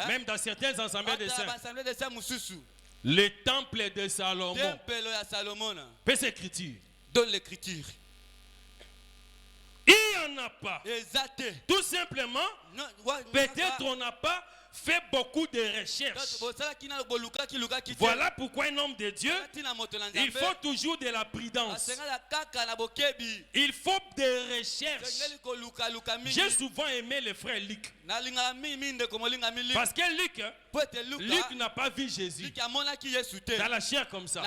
même dans certaines assemblées de saints, le temple de Salomon. Fais cette écriture. Donne l'écriture. Il n'y en a pas. Tout simplement, peut-être on n'a pas fait beaucoup de recherches. Voilà pourquoi un homme de Dieu, il faut toujours de la prudence. Il faut des recherches. J'ai souvent aimé le frère Luc. Parce que Luc n'a pas vu Jésus dans la chair comme ça.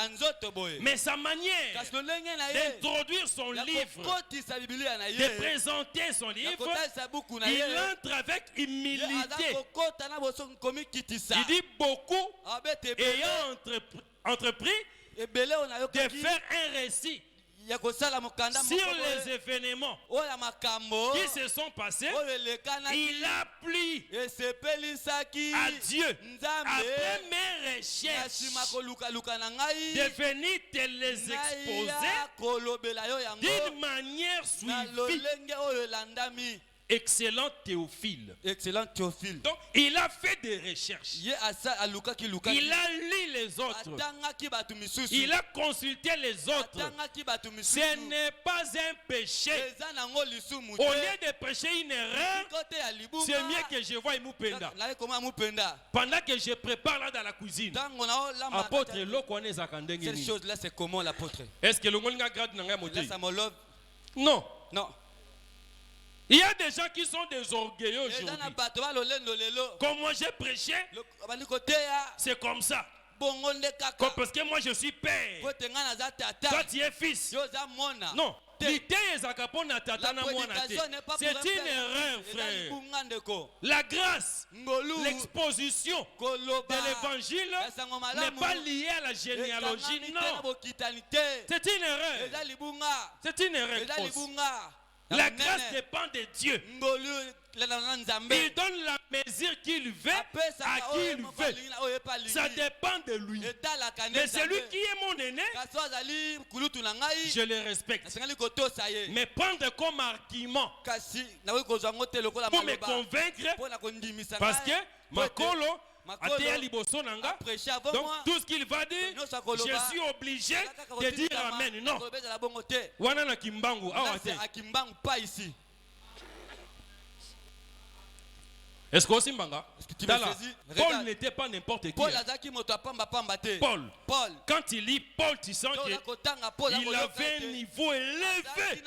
Mais sa manière d'introduire son livre, de présenter son livre, il entre avec humilité. Il dit beaucoup ayant entrepris de faire un récit sur les événements qui se sont passés. Il a plu à Dieu après mes recherches de venir te les exposer d'une manière suivie. Excellent Théophile. Donc, il a fait des recherches. Il a lu les autres. Il a consulté les autres. Ce n'est pas un péché. Au lieu de prêcher une erreur, c'est mieux que je voie Moupenda. Pendant que je prépare là dans la cuisine. Apôtre, l'eau connaît Zakandeng. Cette chose-là, c'est comment l'apôtre? Est-ce que le monde a grade dans la montée? Non. Non. Il y a des gens qui sont des orgueilleux aujourd'hui. Comme moi j'ai prêché, c'est comme ça. Parce que moi je suis père. Toi tu es fils. Non. C'est une erreur, frère. La grâce, l'exposition de l'évangile n'est pas liée à la généalogie. Non. C'est une erreur. C'est une erreur. La grâce dépend de Dieu. Il donne la mesure qu'il veut à qui il veut. Ça dépend de lui. Mais celui qui est mon aîné, je le respecte. Mais prendre comme argument pour me convaincre, parce que Makolo, donc tout ce qu'il va dire, je suis obligé de dire Amen. Non. Wana Kimbangu, pas ici. Est-ce que aussi Mbanga? Paul n'était pas n'importe qui. Paul, quand il lit Paul, tu sens qu'il avait un niveau élevé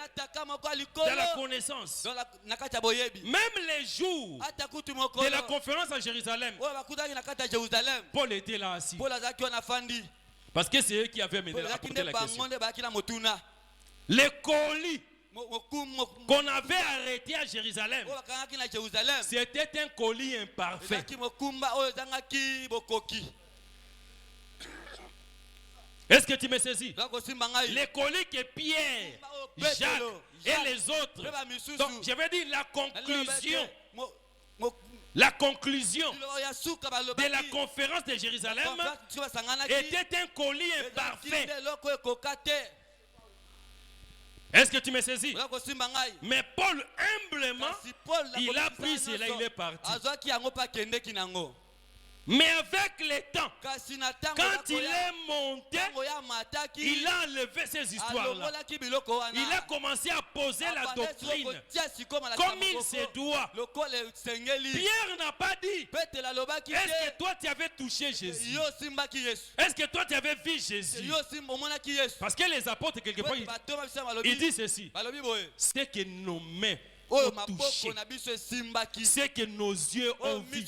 dans la connaissance. Même les jours de la conférence à Jérusalem, Paul était là assis. Parce que c'est eux qui avaient mené la question. Les colis qu'on avait arrêté à Jérusalem, c'était un colis imparfait. Est-ce que tu me saisis? Les colis que Pierre, Jacques et les autres. Donc je vais dire la conclusion de la conférence de Jérusalem était un colis imparfait. Est-ce que tu me saisis? Mais Paul, humblement, il a pris cela, il est parti. Mais avec le temps, quand il est monté, il a enlevé ces histoires-là. Il a commencé à poser la doctrine comme il se doit. Pierre n'a pas dit, est-ce que toi tu avais touché Jésus? Est-ce que toi tu avais vu Jésus? Parce que les apôtres, quelquefois, ils disent ceci. C'est que nos mains ont touché, c'est que nos yeux ont vu.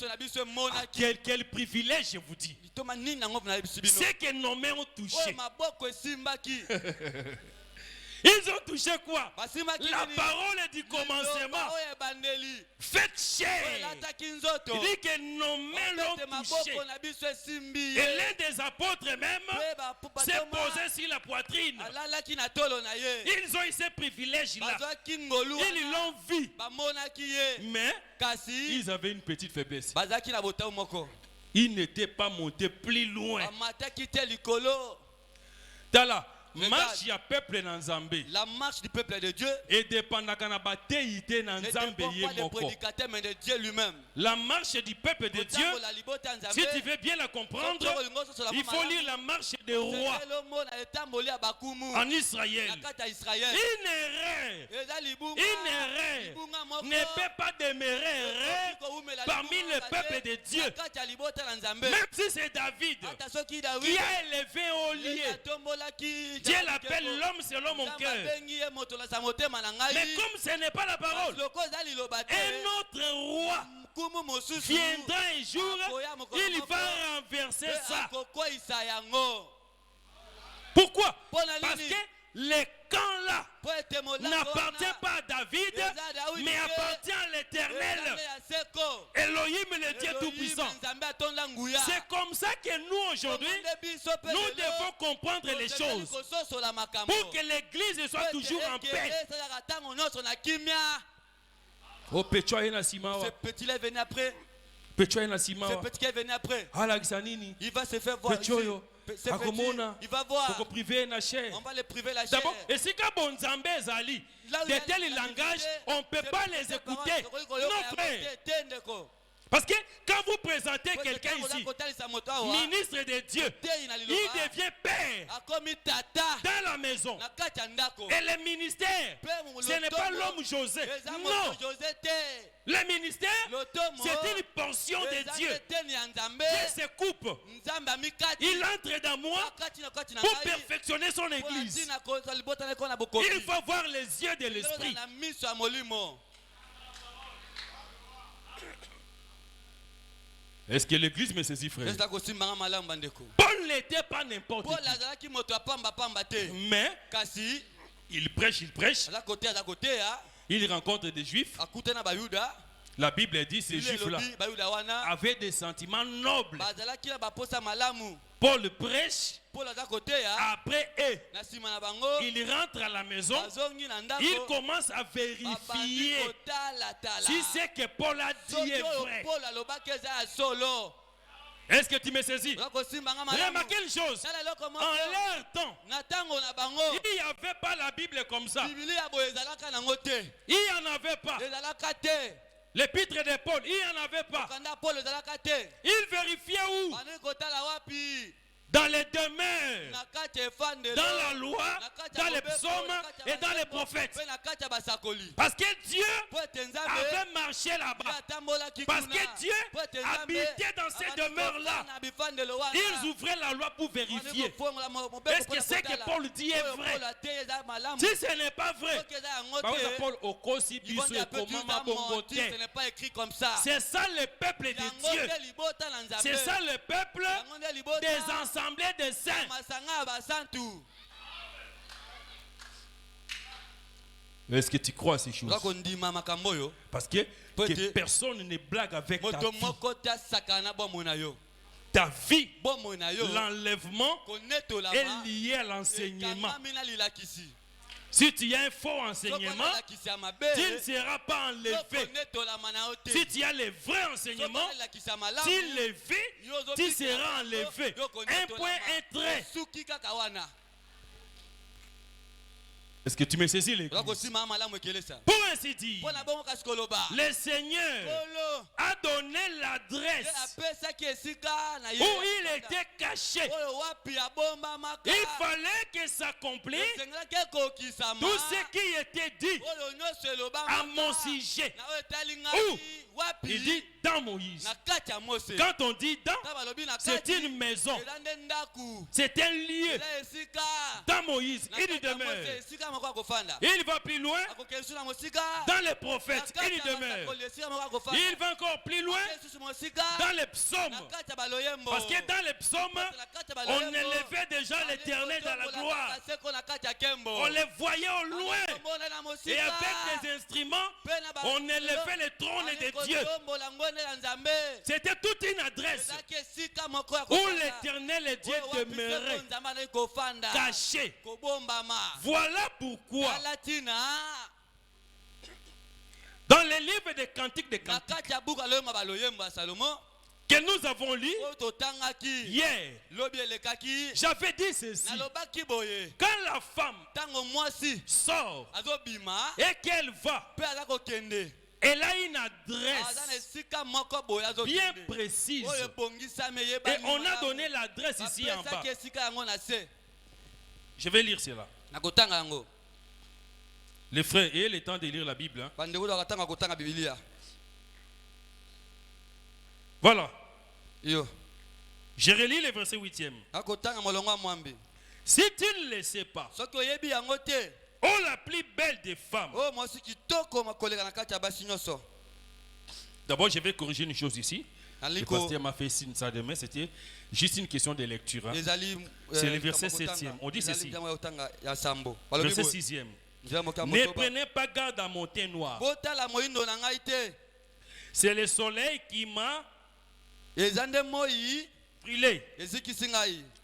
Quel privilège, je vous dis. C'est que nos mains ont touché. Ils ont touché quoi? La parole du commencement. Faites chair. Il dit que nos mains l'ont touché. Et l'un des apôtres même s'est posé sur la poitrine. Ils ont eu ces privilèges-là. Ils l'ont vu. Mais ils avaient une petite faiblesse. Ils n'étaient pas montés plus loin. Tala. marche ya peuple na Nzambe. La marche du peuple de Dieu Et dépendaka na bateite na ne Nzambe dépend ye pas des moko. prédicateurs mais de Dieu lui-même. La marche du peuple de Dieu, si tu veux bien la comprendre, il faut lire la marche des rois en Israël. Une erreur ne peut pas demeurer parmi le peuple de Dieu. Même si c'est David qui a élevé au lieu, Dieu l'appelle l'homme selon mon cœur. Mais comme ce n'est pas la parole, un autre roi viendra un jour, il va renverser ça. Pourquoi? Parce que les camps là n'appartient pas à David, mais appartient à l'Éternel. Elohim, le Dieu Tout-Puissant. C'est comme ça que nous aujourd'hui, nous devons comprendre les choses pour que l'Église soit toujours en paix. Oh, ce petit-là est venu après. Ce petit qui est venu après. Il va se faire voir. Il va voir. On va les priver la chair. D'abord, et si de tels langages, on ne peut pas les écouter. Non, frère. Parce que quand vous présentez quelqu'un ici, ministre de Dieu, il devient père dans la maison. Et le ministère, ce n'est pas l'homme José. Non. Le ministère, c'est une portion de Dieu. Dieu se coupe. Il entre dans moi pour perfectionner son église. Il faut voir les yeux de l'esprit. Est-ce que l'église me saisit, frère? Paul n'était pas n'importe qui. Mais il prêche. Il rencontre des juifs. La Bible dit que ces juifs-là avaient des sentiments nobles. Paul prêche. Après eux, il rentre à la maison. Il commence à vérifier si ce que Paul a dit est vrai. Est-ce que tu me saisis? Remarquez une chose. En leur temps, il n'y avait pas la Bible comme ça. Il n'y en avait pas. L'épître de Paul, il n'y en avait pas. Il vérifiait où? Dans les demeures, dans la loi, dans les psaumes et dans les prophètes. Parce que Dieu avait marché là-bas. Parce que Dieu habitait dans ces demeures-là. Ils ouvraient la loi pour vérifier. Est-ce que ce que Paul dit est vrai? Si ce n'est pas vrai, c'est ça le peuple de Dieu. C'est ça le peuple des ensembles des saints. Est-ce que tu crois à ces choses? Parce que personne ne blague avec ta vie. Ta vie, l'enlèvement est lié à l'enseignement. Si tu as un faux enseignement, tu ne seras pas enlevé. Si tu as le vrai enseignement, tu le vis, tu seras enlevé. Un point, un trait. Est-ce que tu me saisis, l'église? Pour ainsi dire, le Seigneur a donné l'adresse où il était caché. Il fallait que s'accomplisse tout ce qui était dit à mon sujet. Où il dit dans Moïse. Quand on dit dans, c'est une maison. C'est un lieu. Dans Moïse, il y demeure. Il va plus loin. Dans les prophètes, il y demeure. Il va encore plus loin. Dans les psaumes. Parce que dans les psaumes, on élevait déjà l'Éternel dans la gloire. On les voyait au loin. Et avec des instruments, on élevait le trône de Dieu. C'était toute une adresse où l'Éternel et Dieu demeurait caché. Voilà pourquoi dans les livres des cantiques de cantiques, que nous avons lu hier, j'avais dit ceci. Quand la femme sort et qu'elle va, elle a une adresse bien précise. Et on a donné l'adresse ici en bas. Je vais lire cela. Les frères, ayez le temps de lire la Bible. Hein. Voilà. Je relis le verset 8e. Si tu ne le sais pas, oh la plus belle des femmes. D'abord, je vais corriger une chose ici. Le pasteur m'a fait signe ça demain. C'était juste une question de lecture. Hein. C'est le verset 7e. On dit ceci. Verset 6e. Ne prenez pas garde à mon teint noir. C'est le soleil qui m'a brûlé.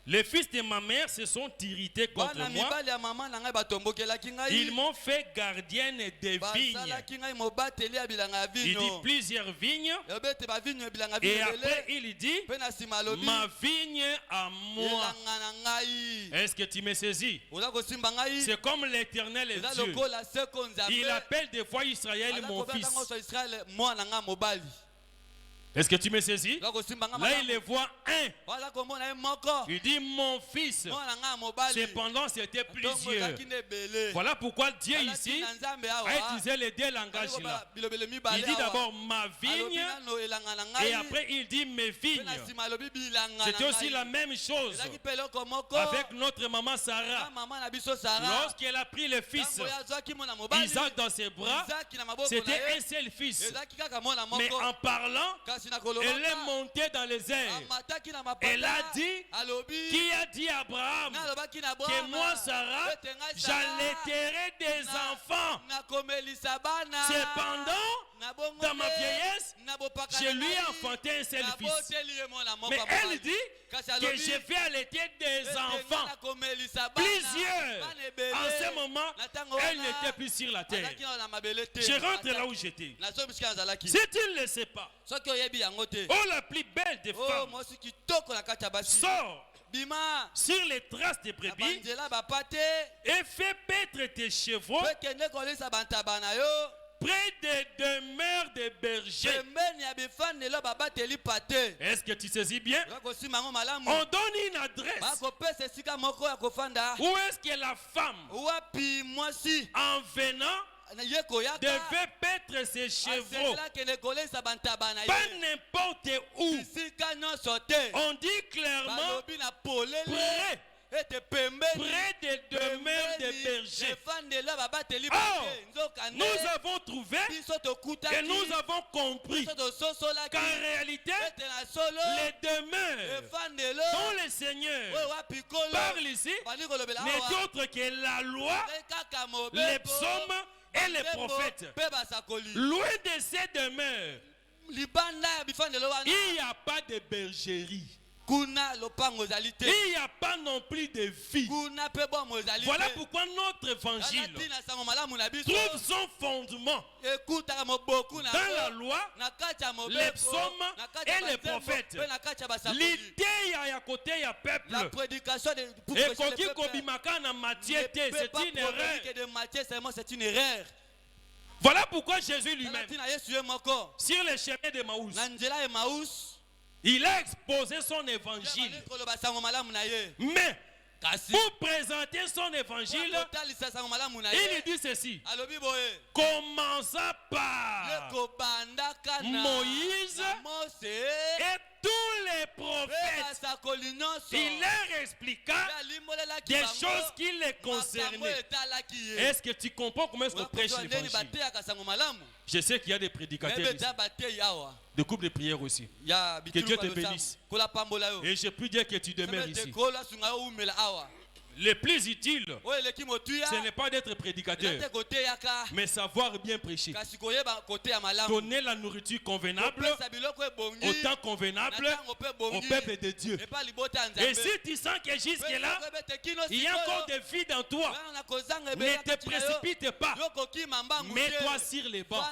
Les fils de ma mère se sont irrités contre moi. Ils m'ont fait gardienne des vignes. Il dit plusieurs vignes. Et après il dit ma vigne à moi. Est-ce que tu me saisis? C'est comme l'Éternel est Dieu. Il appelle des fois Israël mon fils. Est-ce que tu me saisis? Là, il les voit un. Il dit mon fils. Cependant, c'était plusieurs. Voilà pourquoi Dieu ici a utilisé les deux langages là. Il dit d'abord ma vigne et après il dit mes vignes. C'était aussi la même chose avec notre maman Sarah. Lorsqu'elle a pris le fils Isaac dans ses bras, c'était un seul fils. Mais en parlant, elle est montée dans les airs. Elle a dit, qui a dit à Abraham que moi, Sarah, j'allaiterai des enfants. Cependant, dans ma vieillesse, je lui ai enfanté un seul fils. Mais elle dit que je vais allaiter des enfants. Plusieurs. En ce moment, elle n'était plus sur la terre. Je rentre là où j'étais. Si tu ne le sais pas, oh la plus belle des femmes sort sur les traces des brebis et fait paître tes chevaux près des demeures des bergers. Est-ce que tu saisis bien? On donne une adresse. Où est-ce que la femme, en venant, devait paître ses chevaux? Pas n'importe où. On dit clairement près des demeures des bergers. Or, nous avons trouvé et nous avons compris qu'en réalité, les demeures dont le Seigneur parle ici n'est autre que la loi, les psaumes et les prophètes. Loin de ces demeures, il n'y a pas de bergerie. Il n'y a pas non plus de vie. Voilà pourquoi notre évangile trouve son fondement dans la loi, les psaumes et les prophètes. L'idée à côté il y a peuple. Et koki kobimaka na Matthieu, c'est une erreur. Voilà pourquoi Jésus lui-même, sur le chemin de Maouss, il a exposé son évangile. Mais pour présenter son évangile, il dit ceci. Commençant par Moïse et tous les prophètes, il leur expliqua des choses qui les concernaient. Est-ce que tu comprends comment est-ce qu'on prêche l'évangile? Je sais qu'il y a des prédicateurs ici, de couples de prière aussi. Que Dieu te bénisse. Et je peux dire que tu demeures ici. Le plus utile, ce n'est pas d'être prédicateur, mais savoir bien prêcher. Donner la nourriture convenable, au temps convenable, au peuple de Dieu. Et si tu sens que jusque-là, il y a encore des vies en toi, ne te précipite pas. Mets-toi sur les bancs.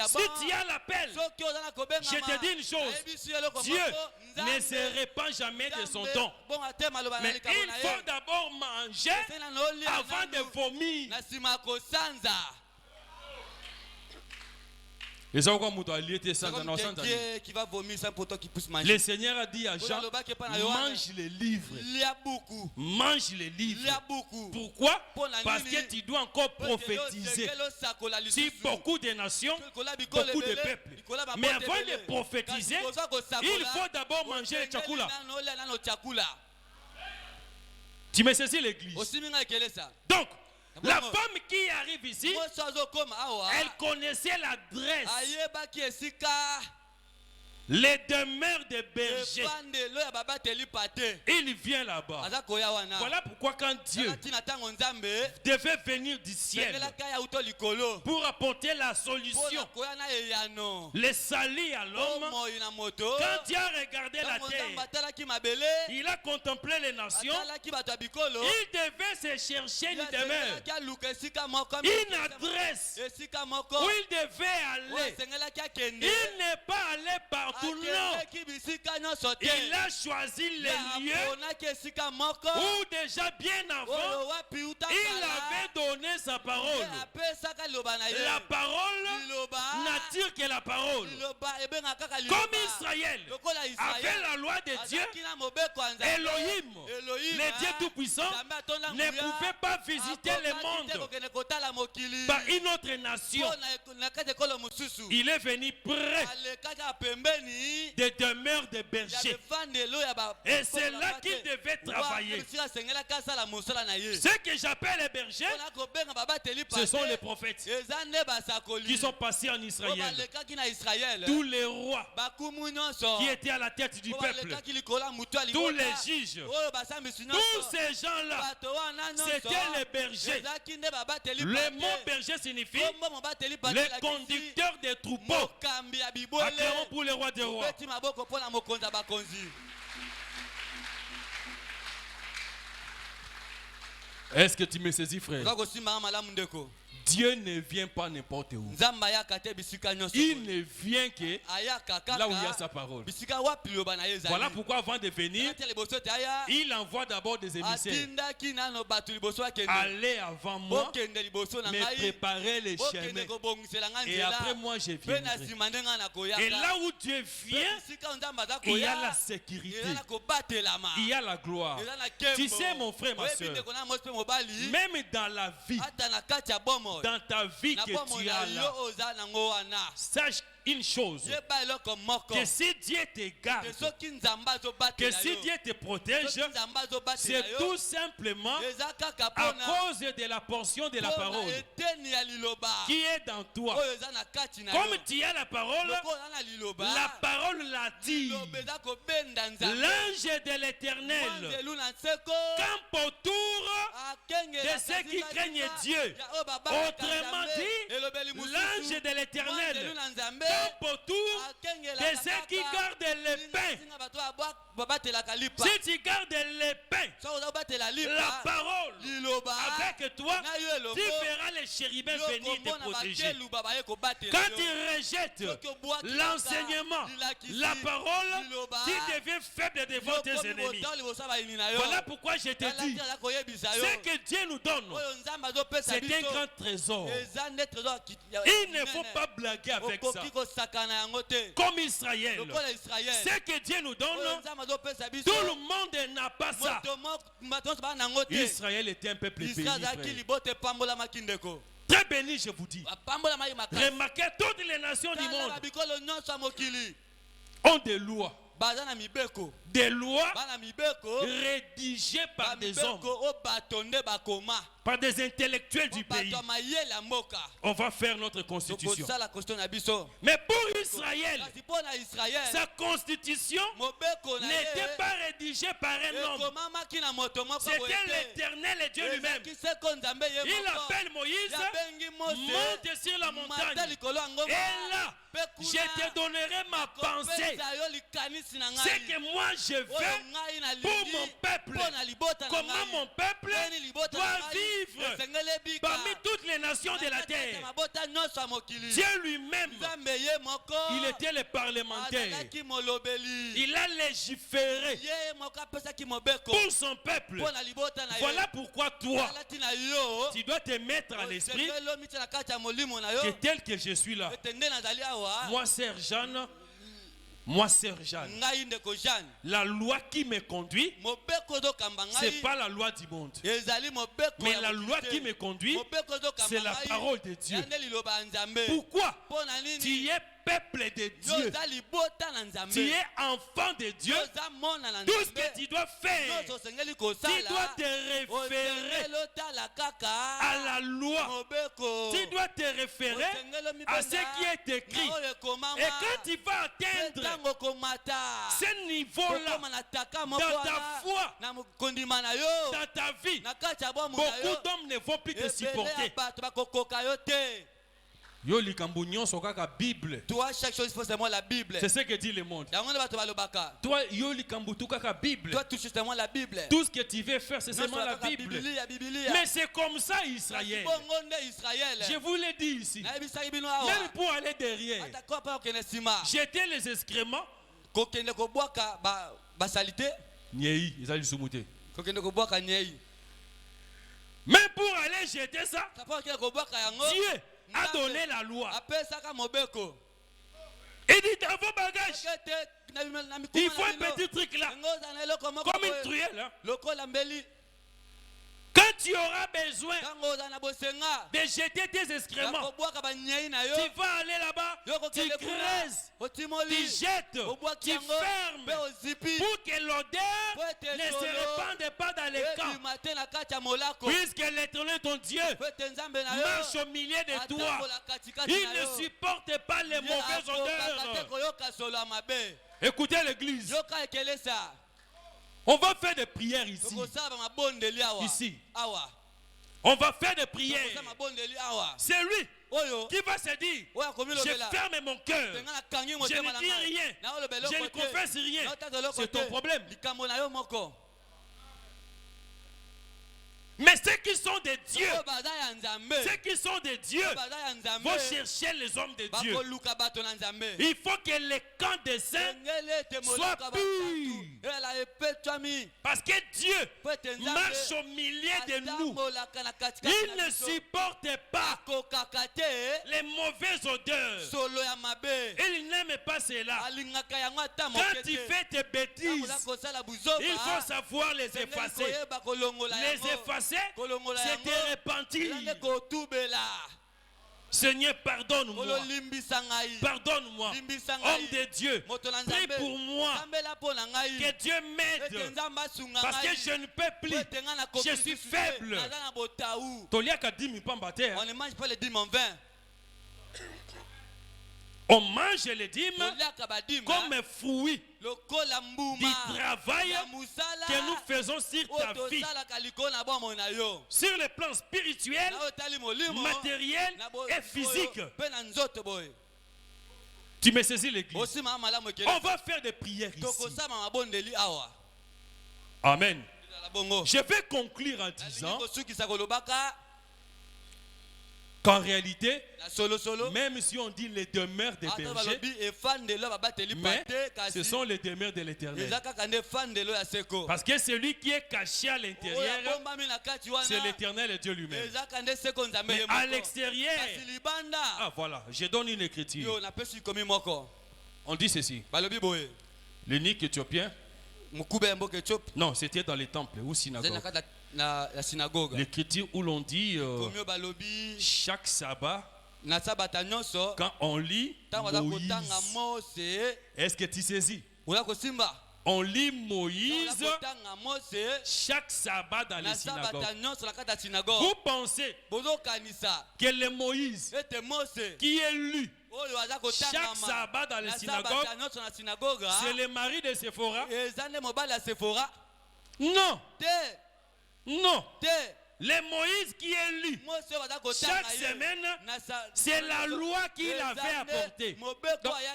Si tu as l'appel, je te dis une chose, Dieu ne se répand jamais de son don. Mais il faut d'abord manger avant de vomir. Le Seigneur a dit à Jean, mange les livres. Mange les livres. Pourquoi? Parce que tu dois encore prophétiser sur beaucoup de nations, beaucoup de peuples. Mais avant de prophétiser, il faut d'abord manger le tchakula. Tu me saisis l'église. Donc, la femme qui arrive ici, elle connaissait l'adresse, les demeures des bergers. Il vient là-bas. Voilà pourquoi quand Dieu devait venir du ciel pour apporter la solution, les salis à l'homme, quand Dieu a regardé la terre, il a contemplé les nations, il devait se chercher une demeure, une adresse où il devait aller. Il n'est pas allé partout. Non. Il a choisi les lieux où déjà bien avant il avait donné sa parole. La parole n'attire que la parole. Comme Israël avait la loi de Dieu, Elohim, le Dieu Tout-Puissant, ne pouvait pas visiter le monde par une autre nation. Il est venu près des demeures de bergers. Et c'est là qu'il devait travailler. Ce que j'appelle les bergers, ce sont les prophètes qui sont passés en Israël. Tous les rois qui étaient à la tête du peuple, tous les juges, tous ces gens-là, c'était les bergers. Le mot berger signifie le conducteur des troupeaux. Acclamons pour le roi des rois. Est-ce que tu me saisis, frère? Dieu ne vient pas n'importe où. Il ne vient que là où il y a sa parole. Voilà pourquoi avant de venir, il envoie d'abord des émissaires. Allez avant moi, me préparer les chemins. Et après moi, je viendrai. Et là où Dieu vient, il y a la sécurité. Il y a la gloire. Tu sais, mon frère, ma soeur, même dans la vie, dans ta vie que tu as là, sache une chose, que si Dieu te garde, que si Dieu te protège, c'est tout simplement à cause de la portion de la parole qui est dans toi. Comme tu as la parole l'attire. L'ange de l'Éternel campe autour de ceux qui craignent Dieu. Autrement dit, l'ange de l'Éternel campe autour de ceux qui gardent le pain. Si tu gardes le pain, la parole avec toi, tu verras les chérubins venir te protéger. Quand tu rejettes l'enseignement, la parole, tu deviens faible devant tes ennemis. Voilà pourquoi je te dis, ce que Dieu nous donne, c'est un grand trésor. Il ne faut pas blaguer avec ça. Comme Israël, ce que Dieu nous donne, tout le monde n'a pas ça. Israël était un peuple béni. Très béni, je vous dis. Remarquez, toutes les nations du monde ont des lois. Des lois rédigées par des hommes. par des intellectuels du pays. On va faire notre constitution. Mais pour Israël, sa constitution n'était pas rédigée par un homme. C'était l'Éternel et Dieu lui-même. Il appelle Moïse, monte sur la montagne. Et là, je te donnerai ma pensée. C'est que moi je veux pour mon peuple. Comment mon peuple doit vivre parmi toutes les nations de la terre. Dieu lui-même, il était le parlementaire. Il a légiféré pour son peuple. Voilà pourquoi toi, tu dois te mettre à l'esprit que tel que je suis là, moi sœur Jeanne, la loi qui me conduit, ce n'est pas la loi du monde. Mais la loi qui me conduit, c'est la parole de Dieu. Pourquoi? Tu es peuple de Dieu. Tu es enfant de Dieu. Tout ce que tu dois faire, tu dois te référer à la loi. Tu dois te référer à ce qui est écrit. Et quand tu vas atteindre ce niveau-là dans ta foi, dans ta vie, beaucoup d'hommes ne vont plus te supporter. Toi, chaque chose, il faut seulement la Bible. C'est ce que dit le monde. Toi, Bible. Toi, touche seulement la Bible. Tout ce que tu veux faire, c'est seulement la Bible. Mais c'est comme ça, Israël. Je vous l'ai dit ici. Même pour aller derrière, jeter les excréments. Même pour aller jeter ça, Dieu a donné la loi. Il dit dans vos bagages, il faut un petit truc là, comme une truelle. Quand tu auras besoin de jeter tes excréments, tu vas aller là-bas, tu creuses, tu jettes, tu fermes pour que l'odeur ne se répande pas dans les camps. Puisque l'Éternel ton Dieu marche au milieu de toi, il ne supporte pas les mauvaises odeurs. Écoutez l'église. On va faire des prières ici. Ici. On va faire des prières. C'est lui qui va se dire, je ferme mon cœur. Je ne dis rien. Je ne confesse rien. C'est ton problème. Mais ceux qui sont des dieux, vont chercher les hommes de Dieu. Il faut que les camps des saints soient purs. Parce que Dieu marche au milieu de nous. Il ne supporte pas les mauvaises odeurs. Il n'aime pas cela. Quand tu fais tes bêtises, il faut savoir les effacer. Les effacer, c'est te repentir. Seigneur, pardonne-moi. Pardonne-moi. Homme de Dieu, prie pour moi. Que Dieu m'aide. Parce que je ne peux plus. Je suis faible. On ne mange pas les dîmes en vain. On mange les dîmes comme un fruit du travail que nous faisons sur ta vie. Sur le plan spirituel, matériel et physique. Tu me saisis l'église. On va faire des prières ici. Amen. Je vais conclure en disant qu'en réalité, même si on dit les demeures des bergers, mais ce sont les demeures de l'Éternel. Parce que celui qui est caché à l'intérieur, c'est l'Éternel et Dieu lui-même. Mais à l'extérieur, ah voilà, je donne une écriture. On dit ceci. L'unique éthiopien, non, c'était dans les temples ou synagogues. L'écriture où l'on dit chaque sabbat, quand on lit Moïse, est-ce que tu saisis? On lit Moïse chaque sabbat dans les synagogues. Vous pensez que le Moïse qui est lu chaque sabbat dans les synagogues, c'est le mari de Séphora? Non. Non. Le Moïse qui est lu chaque semaine, c'est la loi qu'il avait apportée. Donc,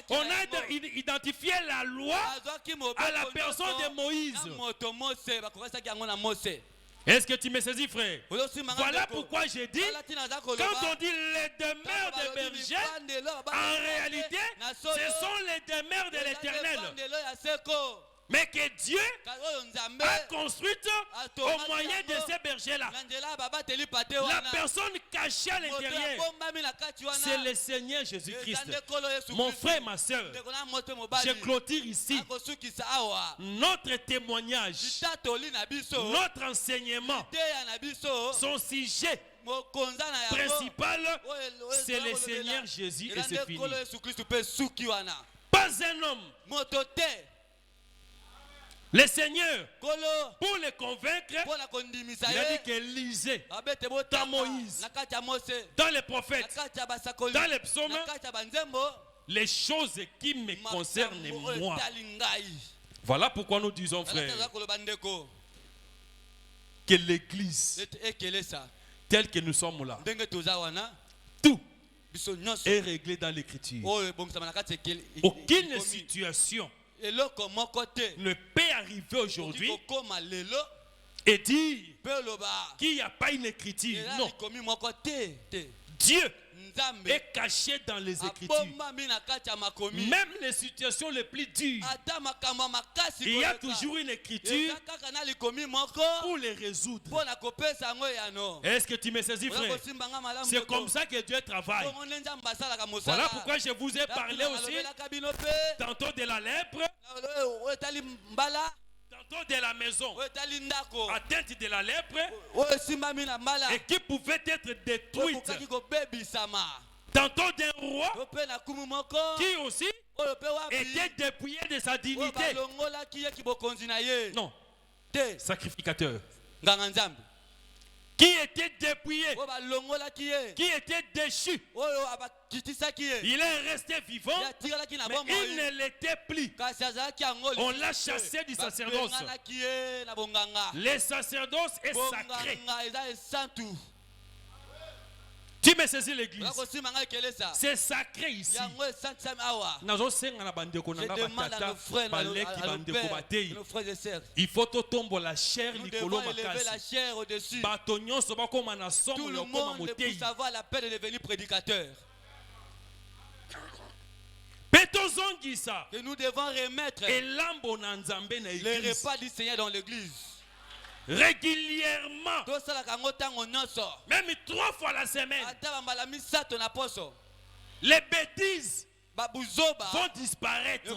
on a identifié la loi à la personne de Moïse. Est-ce que tu me saisis, frère? Voilà pourquoi j'ai dit, quand on dit les demeures des bergers, en réalité, ce sont les demeures de l'Éternel. Mais que Dieu a construite au moyen de ces bergers-là. La personne cachée à l'intérieur, c'est le Seigneur Jésus-Christ. Mon frère, ma soeur, je clôture ici notre témoignage, notre enseignement, son sujet principal, c'est le Seigneur Jésus et c'est fini. Pas un homme. Le Seigneur, pour le convaincre, il a dit que lisez dans Moïse, dans les prophètes, dans les psaumes, les choses qui me concernent moi. Voilà pourquoi nous disons, frère, que l'église, telle que nous sommes là, tout est réglé dans l'écriture. Aucune situation ne peut arriver aujourd'hui et dire qu'il n'y a pas une écriture. Non. Dieu est caché dans les Écritures. Même les situations les plus dures, il y a toujours une écriture pour les résoudre. Est-ce que tu me saisis, frère? C'est comme ça que Dieu travaille. Voilà pourquoi je vous ai parlé aussi tantôt de la lèpre, tantôt de la maison atteinte de la lèpre et qui pouvait être détruite. Tantôt d'un roi qui aussi était dépouillé de sa dignité. Non, sacrificateur. Qui était dépouillé, qui était déchu. Il est resté vivant, mais il ne l'était plus. On l'a chassé du sacerdoce. Le sacerdoce est sacré. Tu me saisis l'église. C'est sacré ici. Il faut tomber la chair. Nous devons élever la chair au-dessus. Tout le monde ne peut savoir la peine de devenir prédicateur. Que nous devons remettre les repas du Seigneur dans l'église. Régulièrement, même 3 fois la semaine, les bêtises vont disparaître.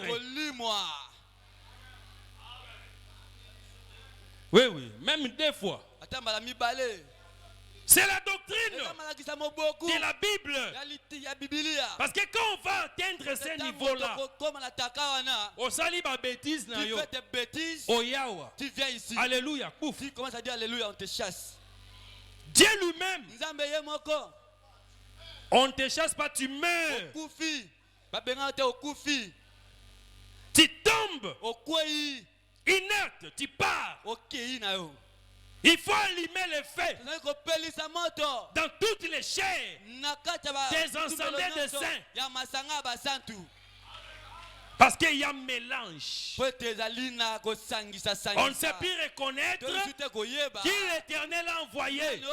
Oui, oui, même 2 fois. C'est la doctrine de la Bible. Parce que quand on va atteindre ce niveau-là, au saliba bêtise, tu viens ici. Alléluia. Tu commences à dire alléluia, on te chasse. Dieu lui-même, on ne te chasse pas, tu meurs. Tu tombes inerte, tu pars. Il faut allumer le feu dans toutes les chairs des encendés de saints. Parce qu'il y a un mélange. On ne sait plus reconnaître qui l'Éternel a envoyé.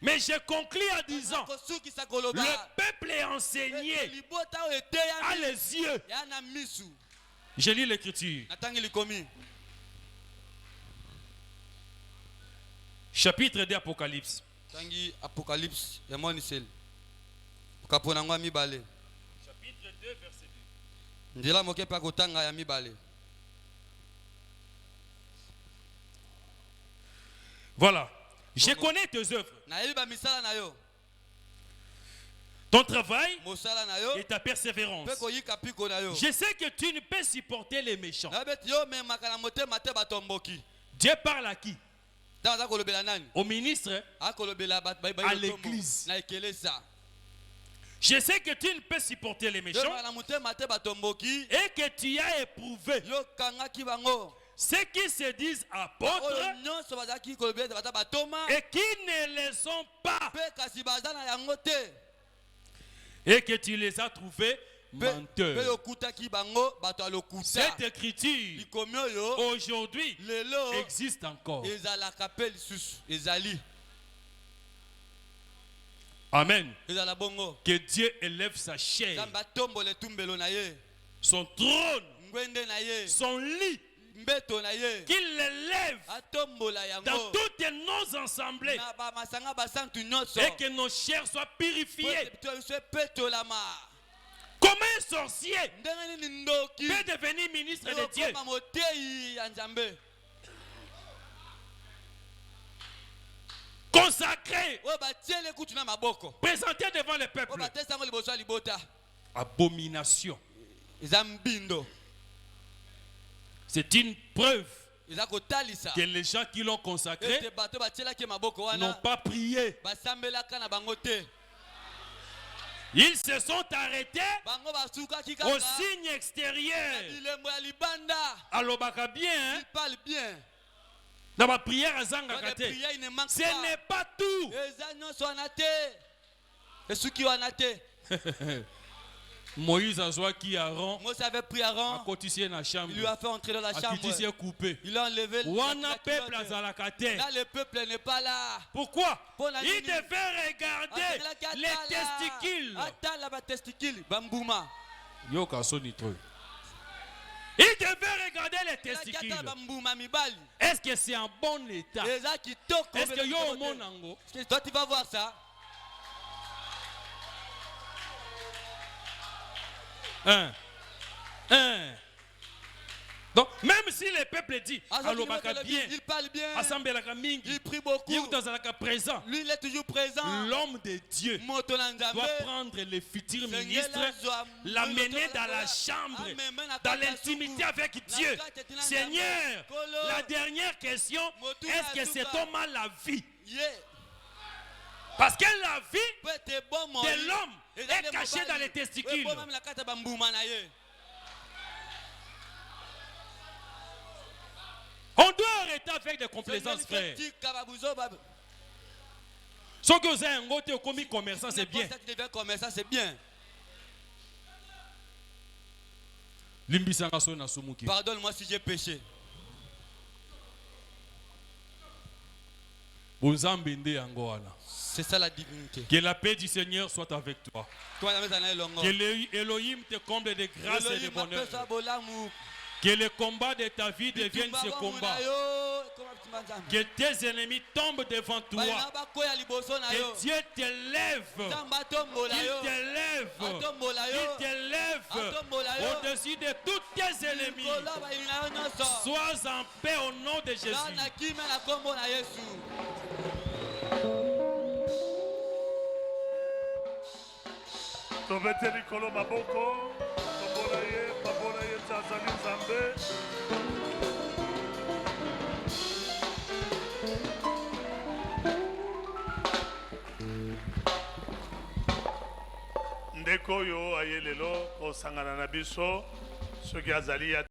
Mais je conclus en disant, le peuple est enseigné, a les yeux. Je lis l'écriture. Chapitre 2 Apocalypse. Apocalypse, chapitre 2 verset 2. Voilà. Je connais tes œuvres. ton travail et ta persévérance. Je sais que tu ne peux supporter les méchants. Dieu parle à qui? Au ministre, à l'église. Je sais que tu ne peux supporter les méchants et que tu as éprouvé ceux qui se disent apôtres et qui ne les sont pas, et que tu les as trouvés menteurs. Cette écriture aujourd'hui existe encore. Amen. Que Dieu élève sa chair, son trône, son lit, qu'il l'élève dans toutes nos assemblées et que nos chairs soient purifiées. Comment un sorcier peut devenir ministre de Dieu? Consacré, présenté devant le peuple. Abomination. C'est une preuve que les gens qui l'ont consacré n'ont pas prié. Ils se sont arrêtés au signe extérieur. Alobaka bien, hein? Dans ma prière à Zangakate, ce n'est pas tout. Moïse a joué qui Aaron avait pris Aaron, a cotisé dans la chambre. Il lui a fait entrer dans la chambre. Il a enlevé Là, le peuple n'est pas là. Pourquoi? Il devait regarder les testicules. Il devait regarder les testicules. Est-ce que c'est en bon état? Est-ce que yo monango? Toi tu vas voir ça. Donc même si le peuple dit bien, il parle bien, il prie beaucoup, présent, lui il est toujours présent. L'homme de Dieu doit prendre le futur ministre, l'amener dans la chambre, dans l'intimité avec Dieu. Seigneur, la dernière question, est-ce que cet homme a la vie? Parce que la vie de l'homme est cachée dans les testicules. On doit arrêter avec des complaisances, frère. Ce que vous avez un côté au commis commerçant, c'est bien. Pardonne-moi si j'ai péché. C'est ça la divinité. Que la paix du Seigneur soit avec toi. Que Elohim te comble de grâce et de bonheur. Que le combat de ta vie devienne ce combat. Que tes ennemis tombent devant toi. Que Dieu t'élève. Il t'élève. Il t'élève au-dessus de tous tes ennemis. Sois en paix au nom de Jésus. ndeko yo ayelelo kosangana na biso soki azali